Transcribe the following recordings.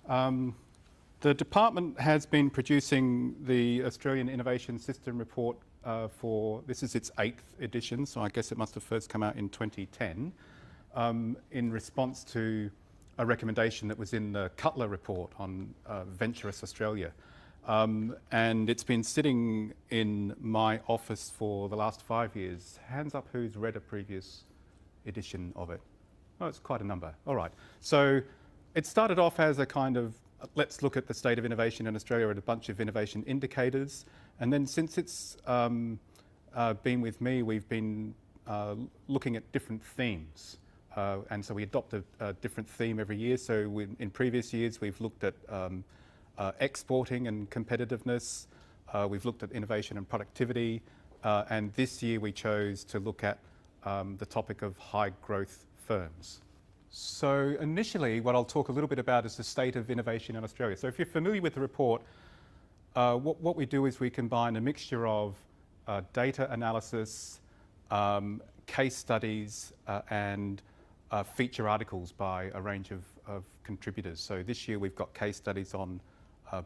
The department has been producing the Australian Innovation System Report this is its 8th edition, so I guess it must have first come out in 2010, in response to a recommendation that was in the Cutler report on Venturous Australia. And it's been sitting in my office for the last 5 years. Hands up who's read a previous edition of it. Oh, it's quite a number. All right. So it started off as a kind of, let's look at the state of innovation in Australia and a bunch of innovation indicators. And then since it's been with me, we've been looking at different themes. And so we adopt a different theme every year. So in previous years, we've looked at exporting and competitiveness. We've looked at innovation and productivity. And this year we chose to look at the topic of high growth firms. So initially, what I'll talk a little bit about is the state of innovation in Australia. So if you're familiar with the report, what we do is we combine a mixture of data analysis, case studies, and feature articles by a range of contributors. So this year we've got case studies on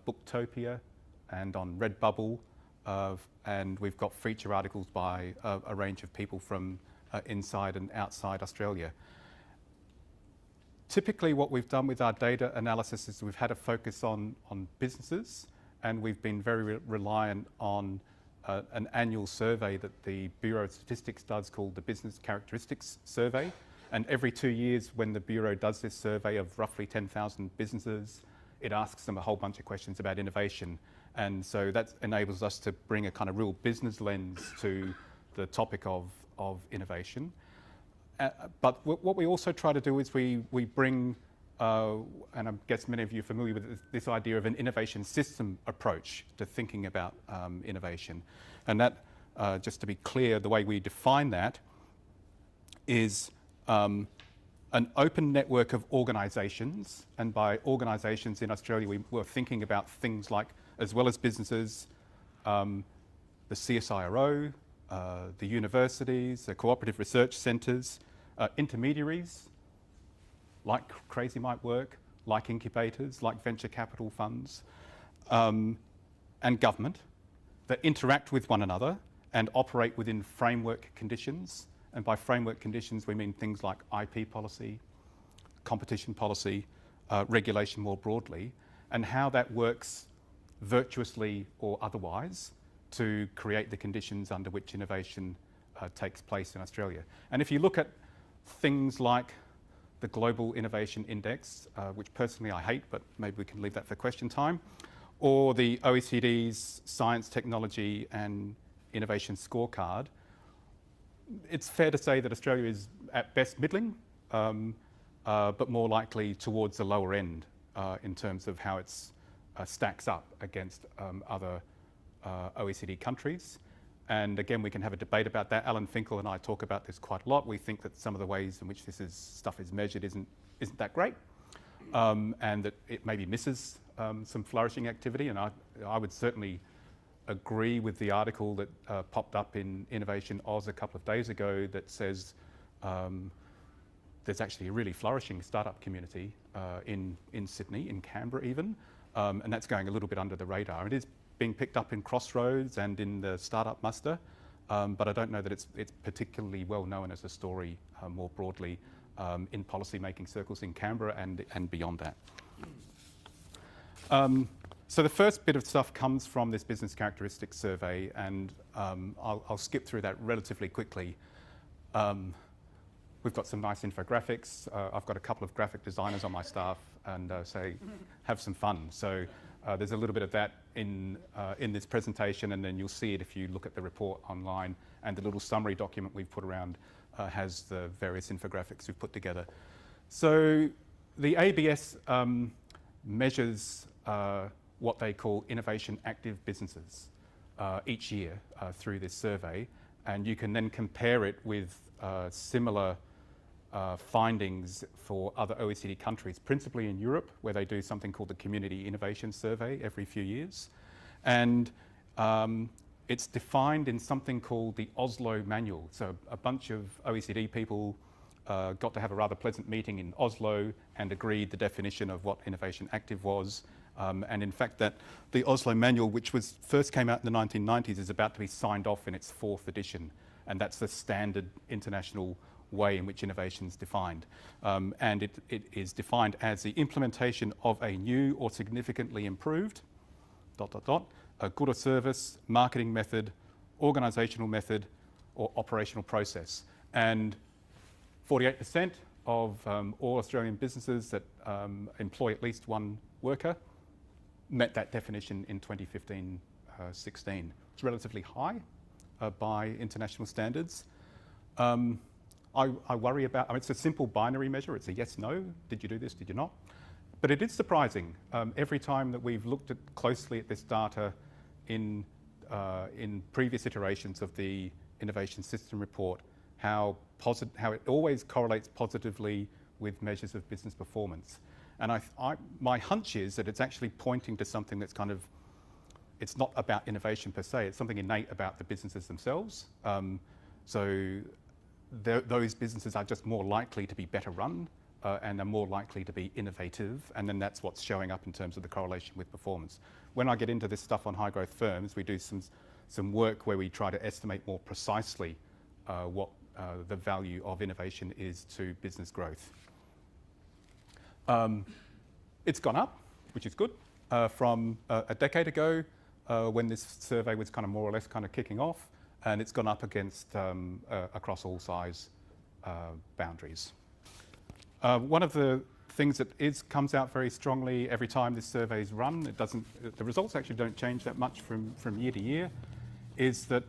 Booktopia and on Redbubble, and we've got feature articles by a range of people from inside and outside Australia. Typically what we've done with our data analysis is we've had a focus on businesses, and we've been very reliant on an annual survey that the Bureau of Statistics does called the Business Characteristics Survey. And every 2 years when the Bureau does this survey of roughly 10,000 businesses, it asks them a whole bunch of questions about innovation. And so that enables us to bring a kind of real business lens to the topic of innovation. But what we also try to do is we bring, and I guess many of you are familiar with this idea of an innovation system approach to thinking about innovation. And that, just to be clear, the way we define that is an open network of organisations, and by organisations in Australia we're thinking about things like, as well as businesses, the CSIRO, the universities, the cooperative research centres, intermediaries like Crazy Might Work, like incubators, like venture capital funds, and government that interact with one another and operate within framework conditions. And by framework conditions, we mean things like IP policy, competition policy, regulation more broadly, and how that works virtuously or otherwise to create the conditions under which innovation takes place in Australia. And if you look at things like the Global Innovation Index, which personally I hate, but maybe we can leave that for question time, or the OECD's Science, Technology and Innovation Scorecard, it's fair to say that Australia is at best middling, but more likely towards the lower end in terms of how it stacks up against other OECD countries. And again, we can have a debate about that. Alan Finkel and I talk about this quite a lot. We think that some of the ways in which stuff is measured isn't that great, and that it maybe misses some flourishing activity. And I would certainly agree with the article that popped up in Innovation Oz a couple of days ago that says there's actually a really flourishing startup community in Sydney, in Canberra even, and that's going a little bit under the radar. It is being picked up in Crossroads and in the startup muster, but I don't know that it's particularly well known as a story more broadly in policy-making circles in Canberra and beyond that. So the first bit of stuff comes from this business characteristics survey, and I'll skip through that relatively quickly. We've got some nice infographics. I've got a couple of graphic designers on my staff, and say, have some fun. So there's a little bit of that in this presentation, and then you'll see it if you look at the report online, and the little summary document we've put around has the various infographics we've put together. So the ABS measures what they call innovation active businesses each year through this survey, and you can then compare it with similar findings for other OECD countries, principally in Europe, where they do something called the Community Innovation Survey every few years. And it's defined in something called the Oslo Manual. So a bunch of OECD people got to have a rather pleasant meeting in Oslo and agreed the definition of what innovation active was. And in fact, that the Oslo manual, which first came out in the 1990s, is about to be signed off in its 4th edition. And that's the standard international way in which innovation is defined. And it is defined as the implementation of a new or significantly improved, a good or service, marketing method, organisational method, or operational process. And 48% of all Australian businesses that employ at least one worker met that definition in 2015-16. It's relatively high by international standards. I worry about, it's a simple binary measure. It's a yes, no. Did you do this? Did you not? But it is surprising. Every time that we've looked closely at this data in previous iterations of the Innovation System Report, how it always correlates positively with measures of business performance. And my hunch is that it's actually pointing to something that's kind of, it's not about innovation per se, it's something innate about the businesses themselves. So those businesses are just more likely to be better run and are more likely to be innovative, and then that's what's showing up in terms of the correlation with performance. When I get into this stuff on high growth firms, we do some work where we try to estimate more precisely what the value of innovation is to business growth. It's gone up, which is good, from a decade ago when this survey was kind of more or less kind of kicking off, and it's gone up against across all size boundaries. One of the things that comes out very strongly every time this survey is run, the results actually don't change that much from year to year, is that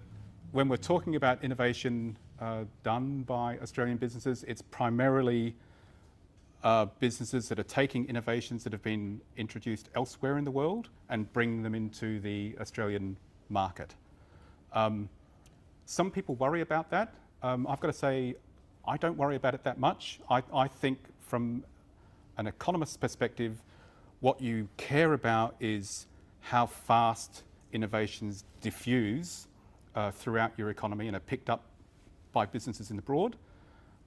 when we're talking about innovation done by Australian businesses, it's primarily businesses that are taking innovations that have been introduced elsewhere in the world and bringing them into the Australian market. Some people worry about that. I've got to say, I don't worry about it that much. I think from an economist's perspective, what you care about is how fast innovations diffuse throughout your economy and are picked up by businesses in the broad.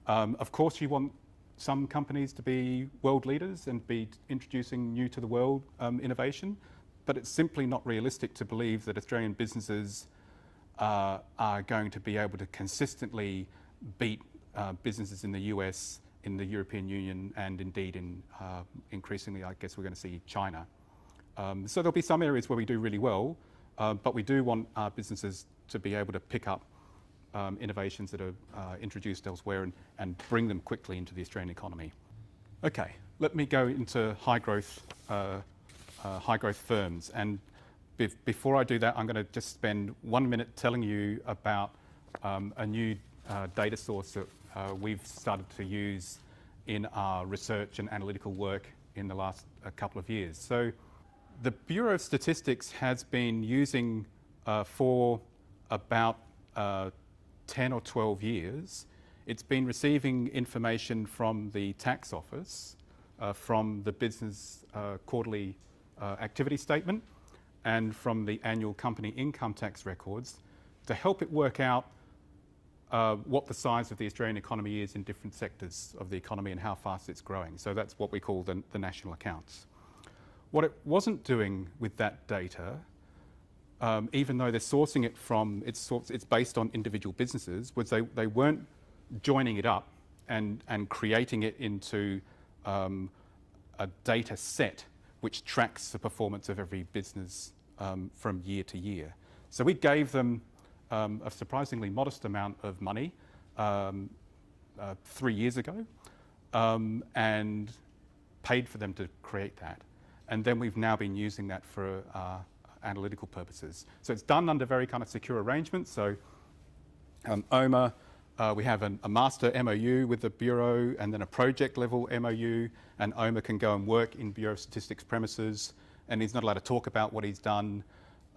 Of course, you want some companies to be world leaders and be introducing new to the world innovation, but it's simply not realistic to believe that Australian businesses are going to be able to consistently beat businesses in the US, in the European Union, and indeed in increasingly, I guess we're going to see China. So there'll be some areas where we do really well, but we do want our businesses to be able to pick up innovations that are introduced elsewhere and bring them quickly into the Australian economy. Okay, let me go into high growth firms. And before I do that, I'm going to just spend 1 minute telling you about a new data source that we've started to use in our research and analytical work in the last couple of years. So the Bureau of Statistics has been using for about 10 or 12 years, it's been receiving information from the tax office, from the business quarterly activity statement, and from the annual company income tax records to help it work out what the size of the Australian economy is in different sectors of the economy and how fast it's growing. So that's what we call the national accounts. What it wasn't doing with that data, even though they're sourcing it from, it's based on individual businesses, was they weren't joining it up and creating it into a data set which tracks the performance of every business from year to year. So we gave them a surprisingly modest amount of money 3 years ago and paid for them to create that. And then we've now been using that for analytical purposes. So it's done under very kind of secure arrangements. So OMA, we have a master MOU with the Bureau and then a project level MOU, and OMA can go and work in Bureau of Statistics premises, and he's not allowed to talk about what he's done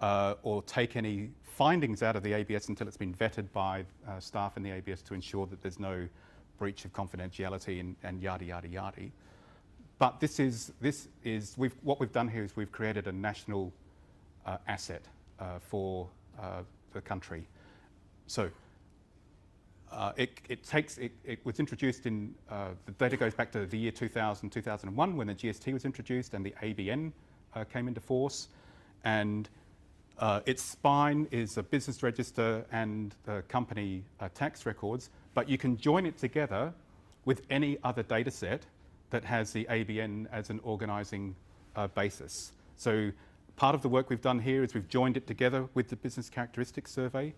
or take any findings out of the ABS until it's been vetted by staff in the ABS to ensure that there's no breach of confidentiality and yada, yada, yada. But what we've done here is we've created a national asset for the country. So it was introduced in, the data goes back to the year 2000, 2001 when the GST was introduced and the ABN came into force. And its spine is a business register and the company tax records, but you can join it together with any other data set that has the ABN as an organising basis. So part of the work we've done here is we've joined it together with the business characteristics survey.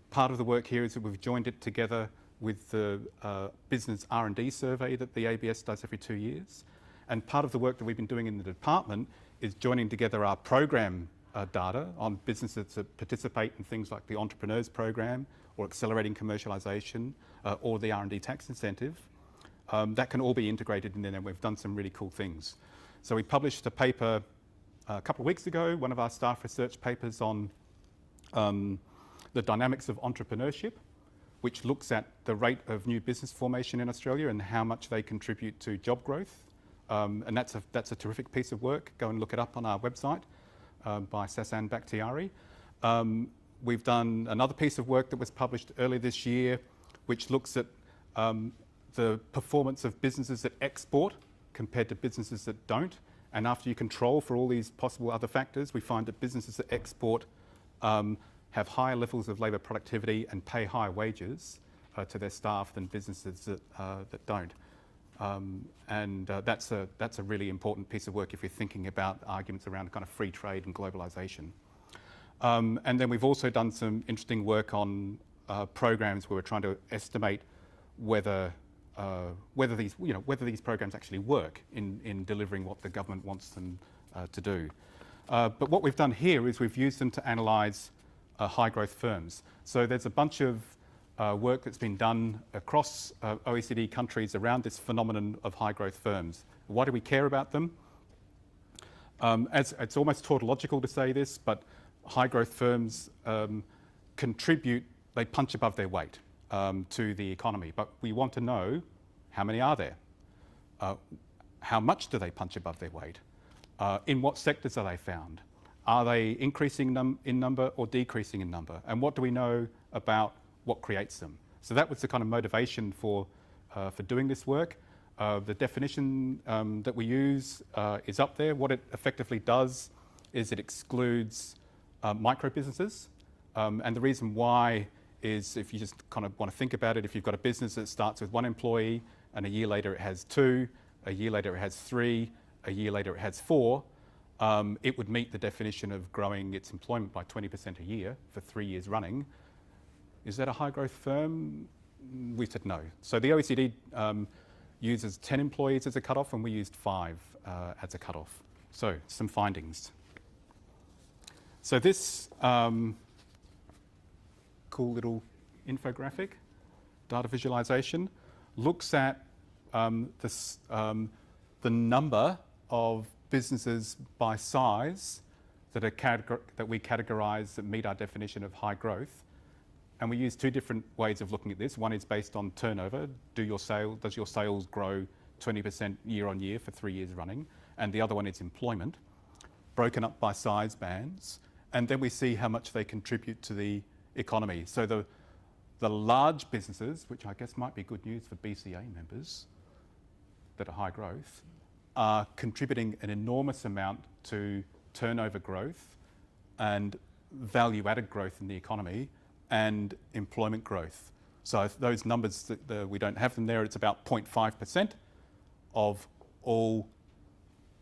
Part of the work here is that we've joined it together with the business R&D survey that the ABS does every 2 years. And part of the work that we've been doing in the department is joining together our program data on businesses that participate in things like the Entrepreneurs Program or Accelerating Commercialisation or the R&D tax incentive. That can all be integrated in there, and we've done some really cool things. So we published a paper a couple of weeks ago, one of our staff research papers on the dynamics of entrepreneurship, which looks at the rate of new business formation in Australia and how much they contribute to job growth. And that's a terrific piece of work. Go and look it up on our website by Sasan Bakhtiari. We've done another piece of work that was published earlier this year, which looks at the performance of businesses that export compared to businesses that don't. And after you control for all these possible other factors, we find that businesses that export have higher levels of labour productivity and pay higher wages to their staff than businesses that don't. That's a really important piece of work if you're thinking about arguments around kind of free trade and globalisation. And then we've also done some interesting work on programs where we're trying to estimate whether these programs actually work in delivering what the government wants them to do. But what we've done here is we've used them to analyse high growth firms. So there's a bunch of work that's been done across OECD countries around this phenomenon of high growth firms. Why do we care about them? It's almost tautological to say this, but high growth firms contribute, they punch above their weight to the economy. But we want to know how many are there? How much do they punch above their weight? In what sectors are they found? Are they increasing in number or decreasing in number? And what do we know about what creates them? So that was the kind of motivation for doing this work. The definition that we use is up there. What it effectively does is it excludes micro businesses. And the reason why is, if you just kind of want to think about it, if you've got a business that starts with 1 employee and a year later it has 2, a year later it has 3, a year later it has 4, it would meet the definition of growing its employment by 20% a year for 3 years running. Is that a high growth firm? We said no. So the OECD uses 10 employees as a cutoff, and we used 5 as a cutoff. So some findings. So this cool little infographic, data visualization, looks at the number of businesses by size that we categorise that meet our definition of high growth. And we use 2 different ways of looking at this. One is based on turnover. Does your sales grow 20% year on year for 3 years running? And the other one is employment, broken up by size bands. And then we see how much they contribute to the economy. So the large businesses, which I guess might be good news for BCA members that are high growth, are contributing an enormous amount to turnover growth and value-added growth in the economy and employment growth. So those numbers, we don't have them there, it's about 0.5% of all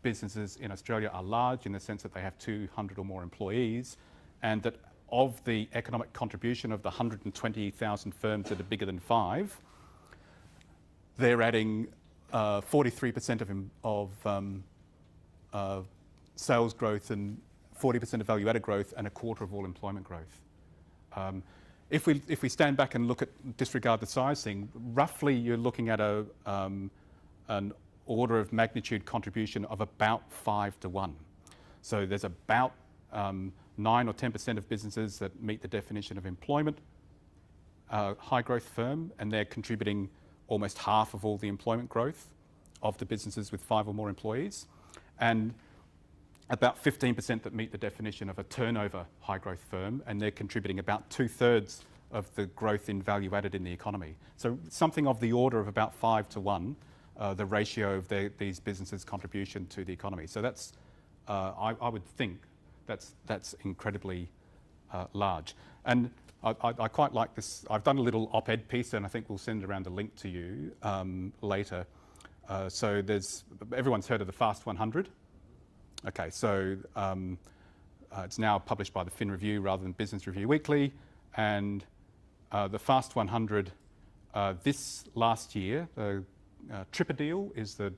businesses in Australia are large in the sense that they have 200 or more employees, and that of the economic contribution of the 120,000 firms that are bigger than 5, they're adding 43% of sales growth and 40% of value-added growth and a quarter of all employment growth. If we stand back and disregard the size thing, roughly you're looking at an order of magnitude contribution of about 5 to 1. So there's about 9 or 10% of businesses that meet the definition of employment high growth firm, and they're contributing almost half of all the employment growth of the businesses with 5 or more employees, and about 15% that meet the definition of a turnover high growth firm, and they're contributing about 2/3 of the growth in value added in the economy. So something of the order of about 5 to 1, the ratio of these businesses' contribution to the economy. So that's, I would think, that's incredibly large. And I quite like this. I've done a little op-ed piece, and I think we'll send around a link to you later. So everyone's heard of the Fast 100. Okay, so it's now published by the Fin Review rather than Business Review Weekly, and the Fast 100 this last year, the Tripadeal is the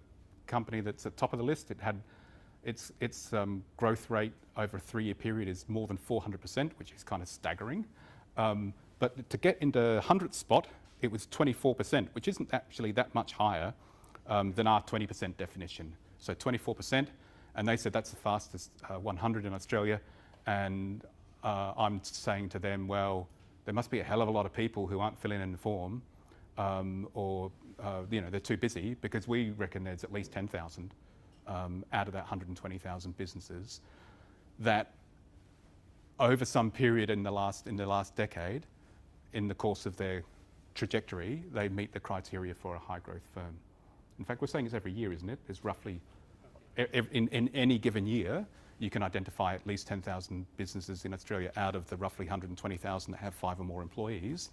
company that's at the top of the list. It had its growth rate over a 3-year period is more than 400%, which is kind of staggering. But to get into 100th spot, it was 24%, which isn't actually that much higher than our 20% definition. So 24%, and they said that's the fastest 100 in Australia. And I'm saying to them, well, there must be a hell of a lot of people who aren't filling in the form, or they're too busy, because we reckon there's at least 10,000 out of that 120,000 businesses that over some period in the last decade, in the course of their trajectory, they meet the criteria for a high growth firm. In fact, we're saying it's every year, isn't it? There's roughly, in any given year, you can identify at least 10,000 businesses in Australia out of the roughly 120,000 that have 5 or more employees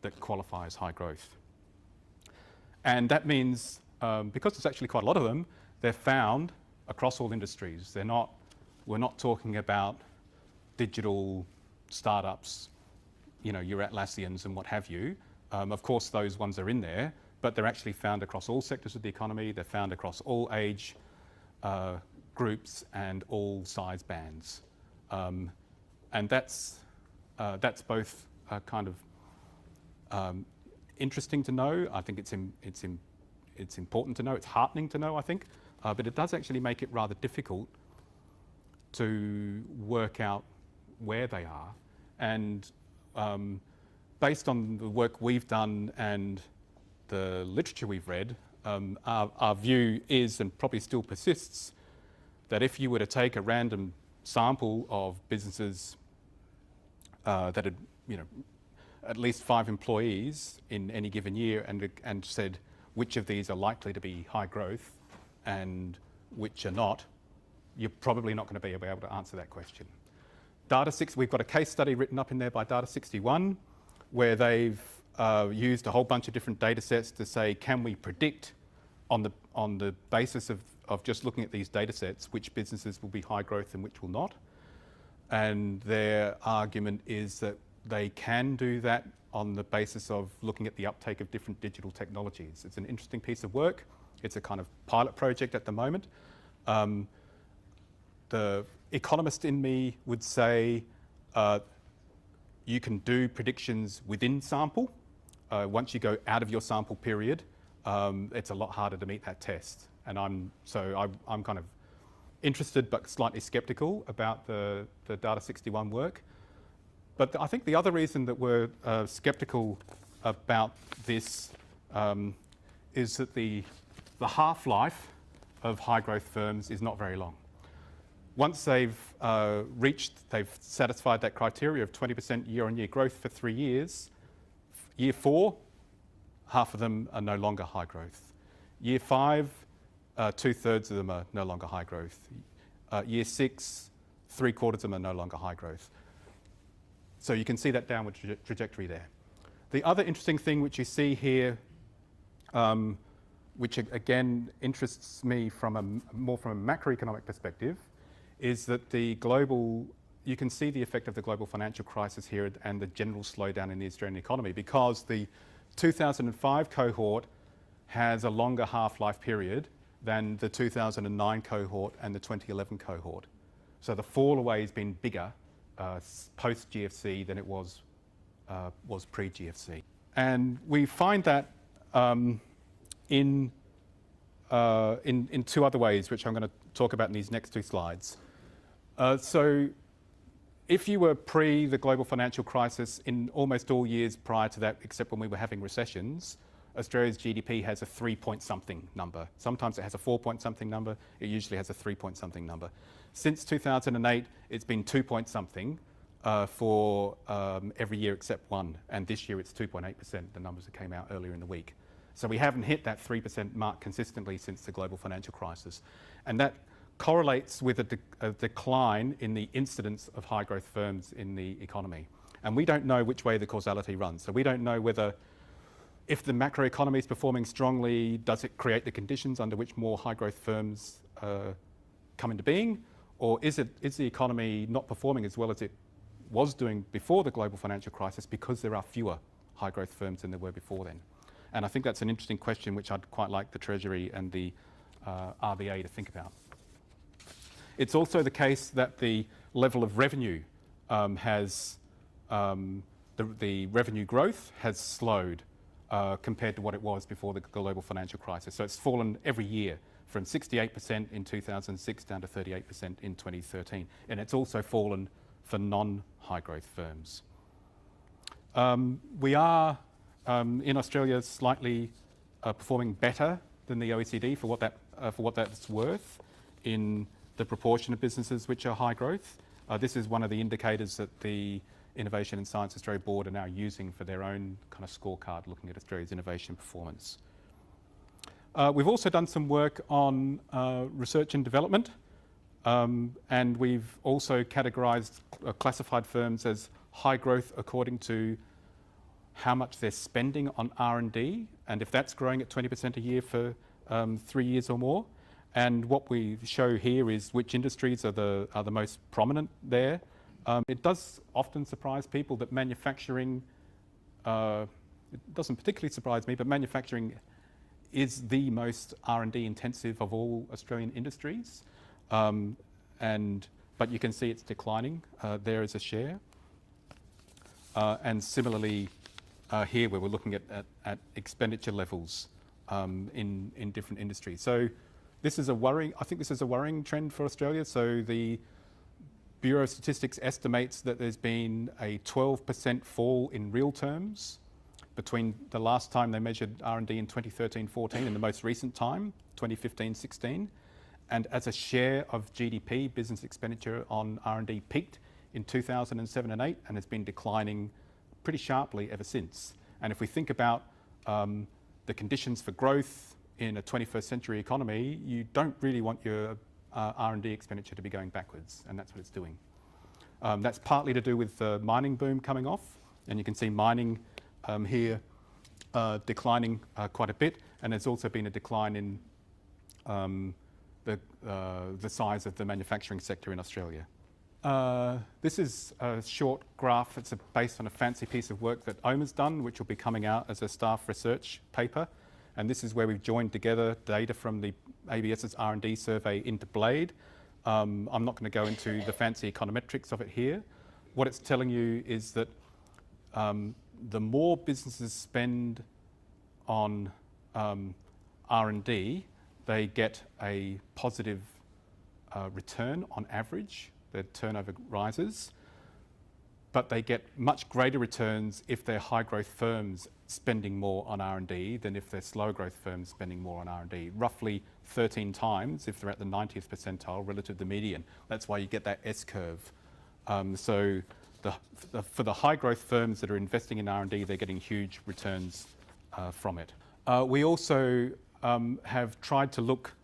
that qualify as high growth. And that means, because there's actually quite a lot of them, they're found across all industries. We're not talking about digital startups, your Atlassians and what have you. Of course, those ones are in there, but they're actually found across all sectors of the economy. They're found across all age groups and all size bands. And that's both kind of interesting to know. I think it's important to know. It's heartening to know, I think. But it does actually make it rather difficult to work out where they are. And based on the work we've done and the literature we've read, our view is, and probably still persists, that if you were to take a random sample of businesses that had, at least 5 employees in any given year, and said which of these are likely to be high growth and which are not, you're probably not going to be able to answer that question. We've got a case study written up in there by Data61, where they've used a whole bunch of different data sets to say, can we predict on the basis of just looking at these data sets which businesses will be high growth and which will not? And their argument is that they can do that on the basis of looking at the uptake of different digital technologies. It's an interesting piece of work. It's a kind of pilot project at the moment. The economist in me would say you can do predictions within sample. Once you go out of your sample period, it's a lot harder to meet that test. And I'm kind of interested but slightly skeptical about the Data61 work. But I think the other reason that we're skeptical about this is that the half-life of high growth firms is not very long. Once they've satisfied that criteria of 20% year-on-year growth for 3 years, year 4, half of them are no longer high growth. Year 5, 2/3 of them are no longer high growth. Year 6, 3/4 of them are no longer high growth. So you can see that downward trajectory there. The other interesting thing which you see here, which again interests me more from a macroeconomic perspective, is that you can see the effect of the global financial crisis here and the general slowdown in the Australian economy, because the 2005 cohort has a longer half-life period than the 2009 cohort and the 2011 cohort. So the fall away has been bigger post-GFC than it was pre-GFC. And we find that in 2 other ways, which I'm going to talk about in these next 2 slides. So if you were pre the global financial crisis, in almost all years prior to that, except when we were having recessions, Australia's GDP has a 3-point-something number. Sometimes it has a 4-point-something number. It usually has a 3-point-something number. Since 2008, it's been 2-point-something. for every year except one, and this year it's 2.8%, the numbers that came out earlier in the week. So we haven't hit that 3% mark consistently since the global financial crisis. And that correlates with a decline in the incidence of high growth firms in the economy. And we don't know which way the causality runs. So we don't know whether, if the macroeconomy is performing strongly, does it create the conditions under which more high growth firms come into being? Or is the economy not performing as well as it was doing before the global financial crisis because there are fewer high growth firms than there were before then? And I think that's an interesting question which I'd quite like the Treasury and the RBA to think about. It's also the case that the level of revenue the revenue growth has slowed compared to what it was before the global financial crisis. So it's fallen every year from 68% in 2006 down to 38% in 2013. And it's also fallen for non-high growth firms. We are in Australia slightly performing better than the OECD for what that's worth in the proportion of businesses which are high growth. This is one of the indicators that the Innovation and Science Australia Board are now using for their own kind of scorecard looking at Australia's innovation performance. We've also done some work on research and development, and we've also categorised classified firms as high growth according to how much they're spending on R&D, and if that's growing at 20% a year for 3 years or more. And what we show here is which industries are the most prominent there. It does often surprise people that manufacturing, it doesn't particularly surprise me, but manufacturing is the most R&D intensive of all Australian industries. But you can see it's declining there as a share. And similarly here where we're looking at expenditure levels in different industries. So this is I think this is a worrying trend for Australia. So the Bureau of Statistics estimates that there's been a 12% fall in real terms between the last time they measured R&D in 2013-14 and the most recent time, 2015-16. And as a share of GDP, business expenditure on R&D peaked in 2007 and 8 and has been declining pretty sharply ever since. And if we think about the conditions for growth in a 21st century economy, you don't really want your R&D expenditure to be going backwards, and that's what it's doing. That's partly to do with the mining boom coming off, and you can see mining here declining quite a bit, and there's also been a decline in the size of the manufacturing sector in Australia. This is a short graph. It's based on a fancy piece of work that OMA's done, which will be coming out as a staff research paper. And this is where we've joined together data from the ABS's R&D survey into BLADE. I'm not going to go into the fancy econometrics of it here. What it's telling you is that the more businesses spend on R&D, they get a positive return on average. Their turnover rises, but they get much greater returns if they're high growth firms spending more on R&D than if they're slow growth firms spending more on R&D. Roughly 13 times if they're at the 90th percentile relative to the median. That's why you get that S-curve. So for the high growth firms that are investing in R&D, they're getting huge returns from it. We also have tried to look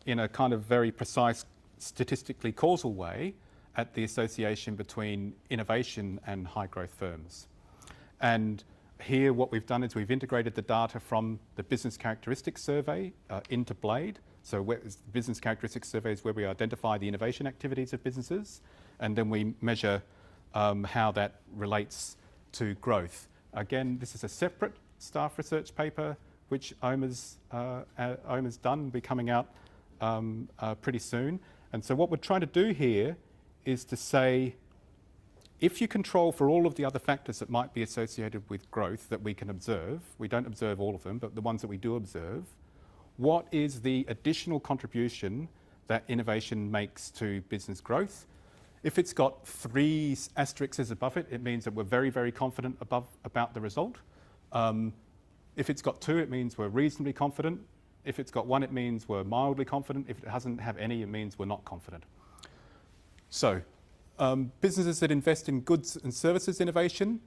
in a kind of very precise statistically causal way at the association between innovation and high growth firms. And here what we've done is we've integrated the data from the business characteristics survey into BLADE. So the business characteristics survey is where we identify the innovation activities of businesses, and then we measure how that relates to growth. Again, this is a separate staff research paper which OMA's done, will be coming out pretty soon. And so what we're trying to do here is to say, if you control for all of the other factors that might be associated with growth that we can observe, we don't observe all of them, but the ones that we do observe, what is the additional contribution that innovation makes to business growth? If it's got 3 asterisks above it, it means that we're very, very confident about the result. If it's got 2, it means we're reasonably confident. If it's got 1, it means we're mildly confident. If it doesn't have any, it means we're not confident. So Businesses that invest in goods and services innovation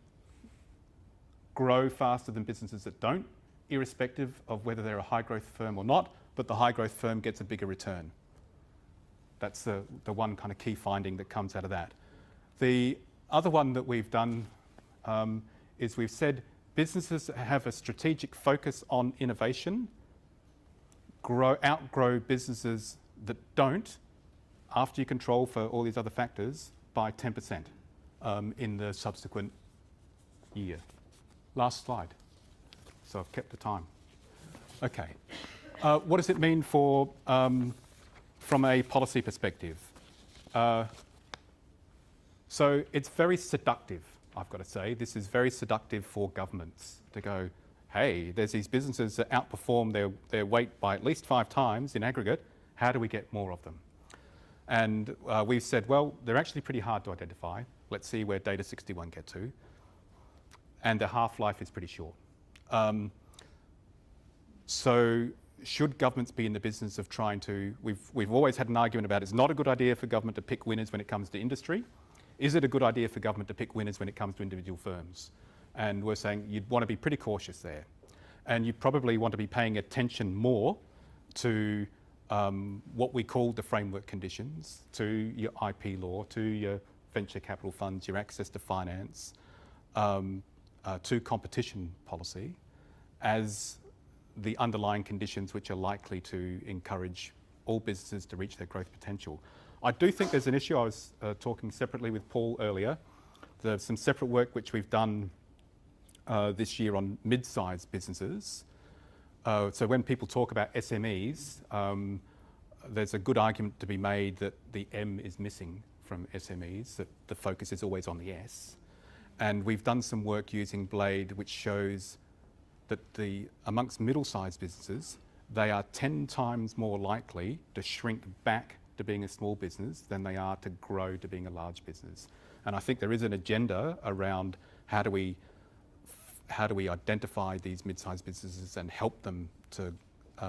grow faster than businesses that don't, irrespective of whether they're a high growth firm or not, but the high growth firm gets a bigger return. That's the one kind of key finding that comes out of that. The other one that we've done is we've said businesses that have a strategic focus on innovation outgrow businesses that don't, after you control for all these other factors, by 10% in the subsequent year. Last slide. So I've kept the time. Okay. What does it mean for, from a policy perspective? So it's very seductive, I've got to say. This is very seductive for governments to go, hey, there's these businesses that outperform their weight by at least 5 times in aggregate. How do we get more of them? And we've said, well, they're actually pretty hard to identify. Let's see where Data 61 get to. And the half-life is pretty short. So should governments be in the business of trying to, we've always had an argument about it's not a good idea for government to pick winners when it comes to industry. Is it a good idea for government to pick winners when it comes to individual firms? And we're saying you'd want to be pretty cautious there. And you probably want to be paying attention more to what we call the framework conditions, to your IP law, to your venture capital funds, your access to finance, to competition policy, as the underlying conditions which are likely to encourage all businesses to reach their growth potential. I do think there's an issue. I was talking separately with Paul earlier. There's some separate work which we've done this year on mid-sized businesses. So when people talk about SMEs, there's a good argument to be made that the M is missing from SMEs, that the focus is always on the S. And we've done some work using Blade which shows that amongst middle-sized businesses, they are 10 times more likely to shrink back to being a small business than they are to grow to being a large business. And I think there is an agenda around how do we identify these mid-sized businesses and help them to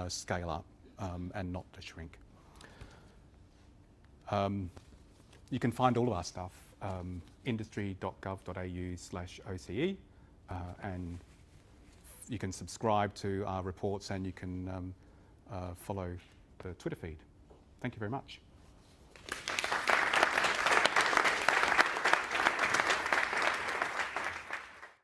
scale up and not to shrink. You can find all of our stuff, industry.gov.au/OCE, and you can subscribe to our reports and you can follow the Twitter feed. Thank you very much.